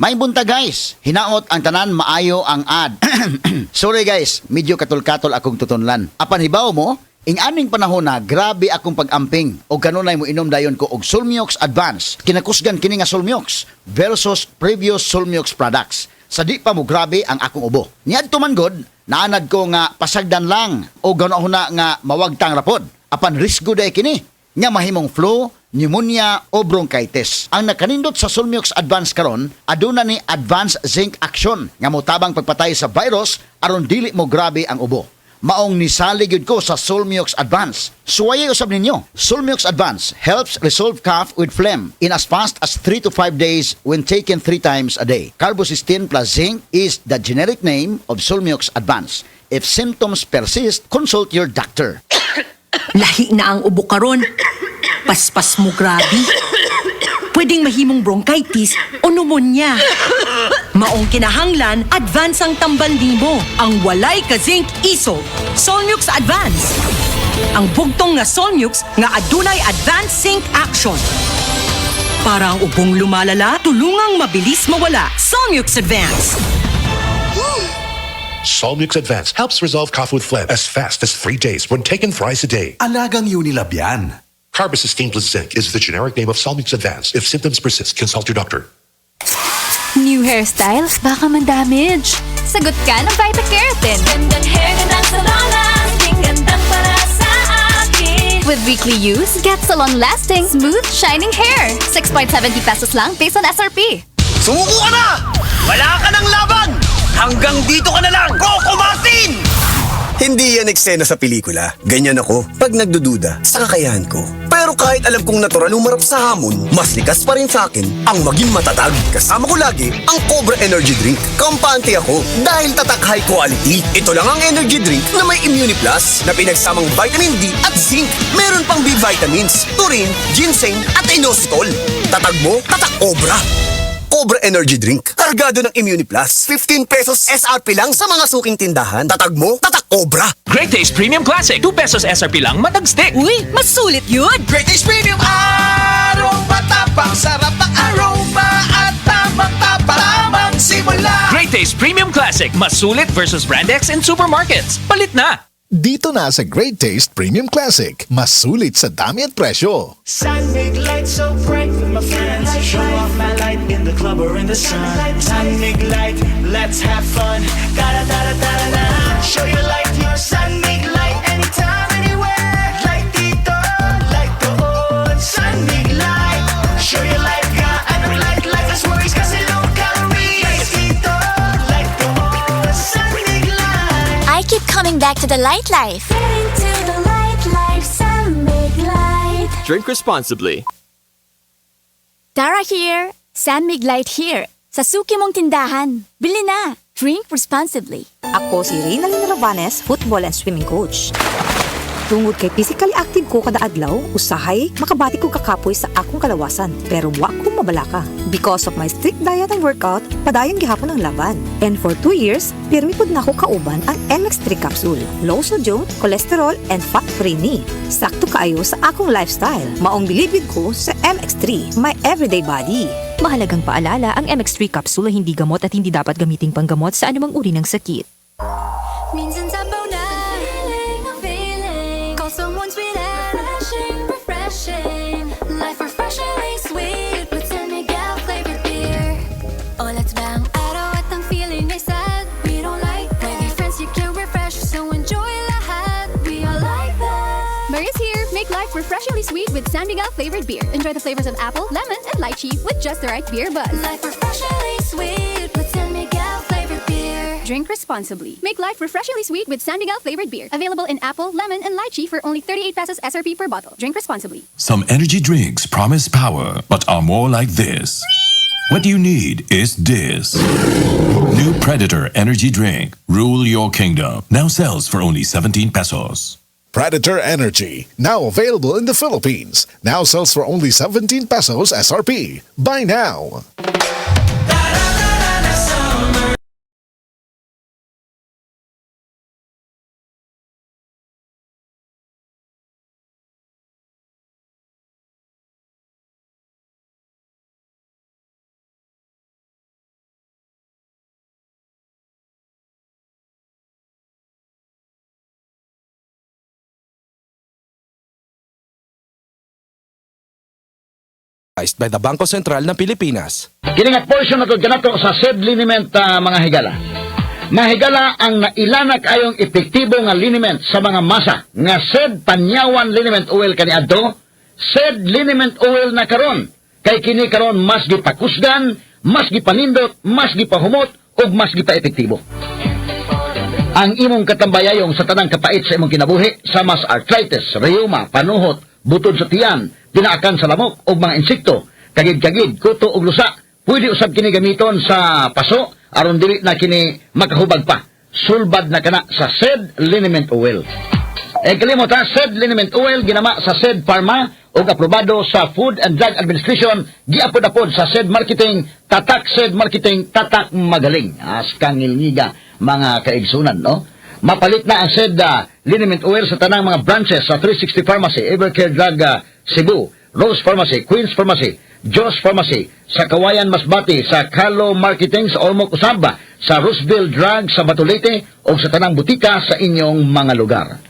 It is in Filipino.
May bunta guys, hinaot ang tanan maayo ang ad. Sorry guys, medyo katol-katol akong tutunlan. Apan hibaw mo, ing aning panahon na grabe akong pag-amping o kanunay mo inom dayon ko og Solmiox Advance. Kinakusgan kini nga Solmiox versus previous Solmiox products. Sa di pa mo grabe ang akong ubo. Niadto man god, naanad ko nga pasagdan lang o ganoon na nga mawagtang rapod. Apan risgo day kini nga mahimong flu, pneumonia o bronchitis. Ang nakanindot sa Solmiox Advance karon, aduna ni Advanced Zinc Action nga motabang pagpatay sa virus aron dili mo grabe ang ubo. Maong nisali gyud ko sa Solmiox Advance. Suwayay usab ninyo. Solmiox Advance helps resolve cough with phlegm in as fast as 3 to 5 days when taken 3 times a day. Carbocysteine plus zinc is the generic name of Solmiox Advance. If symptoms persist, consult your doctor. Lahi na ang ubo karon. Paspas mo grabe. Pwedeng mahimong bronchitis o pneumonia. Maong kinahanglan, advance ang tambal nimo. Ang walay ka zinc iso. Solmiox Advance. Ang bugtong nga Solmiox nga adunay advanced zinc action. Para ang ubong lumalala, tulungang mabilis mawala. Solmiox Advance. Solmiox Advance helps resolve cough with phlegm as fast as 3 days when taken thrice a day. Alagang Unilab yan. Carbocysteine plus zinc is the generic name of Solmiox Advance. If symptoms persist, consult your doctor. New hairstyle? Baka man-damage. Sagot ka ng Vita-Keratin. Gandang hair, gandang salon, aking gandang para sa akin. With weekly use, get salon-lasting, smooth, shining hair. 6.70 pesos lang based on SRP. Sumuko ka na! Wala ka ng laban! Hanggang dito ka na lang! Coco Martin! Hindi yan eksena sa pelikula. Ganyan ako pag nagdududa sa kakayahan ko. Pero kahit alam kong natural umarap sa hamon, mas likas pa rin sa akin ang maging matatag. Kasama ko lagi ang Cobra Energy Drink. Kampante ako dahil tatak high quality. Ito lang ang energy drink na may Immune Plus na pinagsamang vitamin D at zinc. Meron pang B vitamins, taurine, ginseng at inositol. Tatag mo, tatak Cobra. Cobra Energy Drink. Kargado ng Immune Plus. 15 pesos SRP lang sa mga suking tindahan. Tatag mo, tatak Cobra. Great Taste Premium Classic. 2 pesos SRP lang, matag stick. Uy, mas sulit yun! Great Taste Premium Aroma Tapang sarap ang aroma at tamang simula. Great Taste Premium Classic. Mas sulit versus Brand X in supermarkets. Palit na! Dito na sa Great Taste Premium Classic. Mas sulit sa dami at presyo. Sun make light so bright with my friends. Show off my light in the club or in the sun. Sun make light, let's have fun. Da da da da da da. Show your light, your sun make light anytime, anywhere. Light dito, light doon. Sun make light, show your light ka. Anong light, less worries kasi low calories. Light dito, light doon. Sun make light. I keep coming back to the light life. Into the light life, sun make light. Drink responsibly. Tara here, San Mig Light here. Sa suki mong tindahan. Bili na. Drink responsibly. Ako si Reynalyn Ravanes, football and swimming coach. Tungod kay physically active ko kada adlaw, usahay makabati ko kakapoy sa akong kalawasan. Pero wa ko mabalaka. Because of my strict diet and workout, padayon gihapon ang laban. And for 2 years, pirmi pud nako kauban ang MX3 capsule. Low sodium, cholesterol, and fat-free ni. Sakto kaayo sa akong lifestyle. Maong bilibid ko sa MX3, my everyday body. Mahalagang paalala, ang MX3 capsule ay hindi gamot at hindi dapat gamiting panggamot sa anumang uri ng sakit. Minsan sabaw na feeling. Call someone sweet and refreshing. Life refreshingly sweet with San Miguel flavored beer. Oh, let's bang araw at ang feeling ay sad. We don't like that. With your friends you can refresh, so enjoy lahat. We all like that. Mary's here. Make life refreshingly sweet with San Miguel flavored beer. Enjoy the flavors of apple, lemon, and lychee with just the right beer buzz. Life refreshingly sweet with San Miguel flavored beer. Drink responsibly. Make life refreshingly sweet with San Miguel flavored beer. Available in apple, lemon, and lychee for only 38 pesos SRP per bottle. Drink responsibly. Some energy drinks promise power, but are more like this. What you need is this. New Predator Energy Drink. Rule your kingdom. Now sells for only 17 pesos. Predator Energy. Now available in the Philippines. Now sells for only 17 pesos SRP. Buy now. by the Bangko Sentral ng Pilipinas. Kini nga portion nato kanato sa SED liniment mga higala. Mahigala ang nailana kayong epektibo nga liniment sa mga masa nga SED panyawan liniment oil kaniadto, SED liniment oil na karon. Kay kini karon mas gipakusgan, mas gipanindot, mas gipahumot ug mas gipaepektibo. Ang imong katambayayong sa tanang kapait sa imong kinabuhi sama sa arthritis, rheuma, panuhot, butod sa tiyan, tinaakan sa lamok ug mga insekto, kagid-kagid, kuto ug lusa, pwede usab kini gamiton sa paso aron dili na kini makahubag pa. Sulbad na kana sa SED liniment oil. Kalimot ha, SED liniment oil ginama sa SED Pharma ug aprobado sa Food and Drug Administration, giapod-apod sa SED Marketing, tatak SED Marketing, tatak magaling. Askang ngilngiga mga kaigsunan, no? Mapalit na ang SED liniment oil sa tanang mga branches sa 360 Pharmacy, Evercare Drug Cebu, Rose Pharmacy, Queen's Pharmacy, Joss Pharmacy, sa Kawayan Masbati, sa Kalo Marketing sa Ormoc Usaba, sa Roosevelt Drug sa Batulete o sa tanang butika sa inyong mga lugar.